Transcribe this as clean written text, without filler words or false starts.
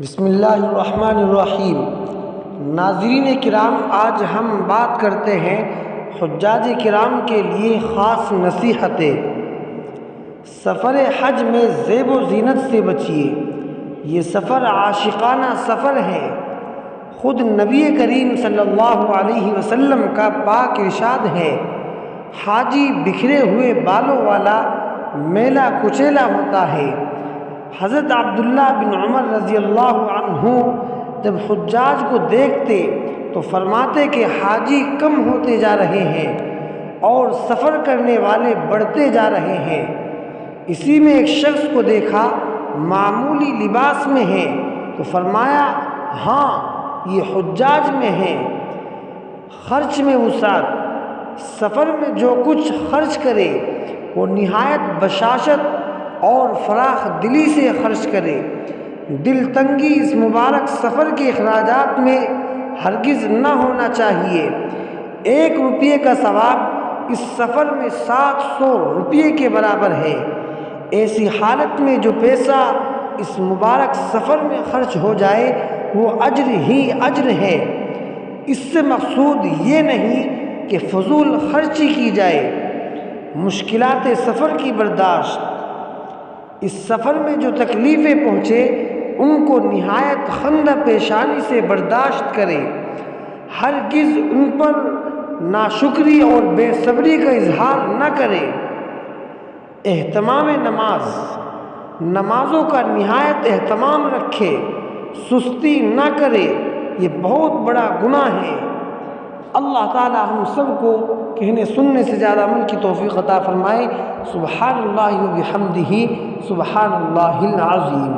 بسم اللہ الرحمن الرحیم۔ ناظرین کرام، آج ہم بات کرتے ہیں حجاج کرام کے لیے خاص نصیحتیں۔ سفر حج میں زیب و زینت سے بچیے۔ یہ سفر عاشقانہ سفر ہے۔ خود نبی کریم صلی اللہ علیہ وسلم کا پاک ارشاد ہے، حاجی بکھرے ہوئے بالوں والا میلا کچیلا ہوتا ہے۔ حضرت عبداللہ بن عمر رضی اللہ عنہ جب حجاج کو دیکھتے تو فرماتے کہ حاجی کم ہوتے جا رہے ہیں اور سفر کرنے والے بڑھتے جا رہے ہیں۔ اسی میں ایک شخص کو دیکھا، معمولی لباس میں ہے، تو فرمایا ہاں یہ حجاج میں ہے۔ خرچ میں وسعت، سفر میں جو کچھ خرچ کرے وہ نہایت بشاشت اور فراخ دلی سے خرچ کرے۔ دل تنگی اس مبارک سفر کے اخراجات میں ہرگز نہ ہونا چاہیے۔ 1 روپے کا ثواب اس سفر میں 700 روپے کے برابر ہے۔ ایسی حالت میں جو پیسہ اس مبارک سفر میں خرچ ہو جائے وہ اجر ہی اجر ہے۔ اس سے مقصود یہ نہیں کہ فضول خرچی کی جائے۔ مشکلات سفر کی برداشت، اس سفر میں جو تکلیفیں پہنچے ان کو نہایت خندہ پیشانی سے برداشت کرے۔ ہرگز ان پر ناشکری اور بے صبری کا اظہار نہ کرے۔ اہتمام نماز، نمازوں کا نہایت اہتمام رکھے، سستی نہ کرے، یہ بہت بڑا گناہ ہے۔ اللہ تعالی ہم سب کو کہنے سننے سے زیادہ عمل کی توفیق عطا فرمائے۔ سبحان اللہ و بحمدہ، سبحان اللہ العظیم۔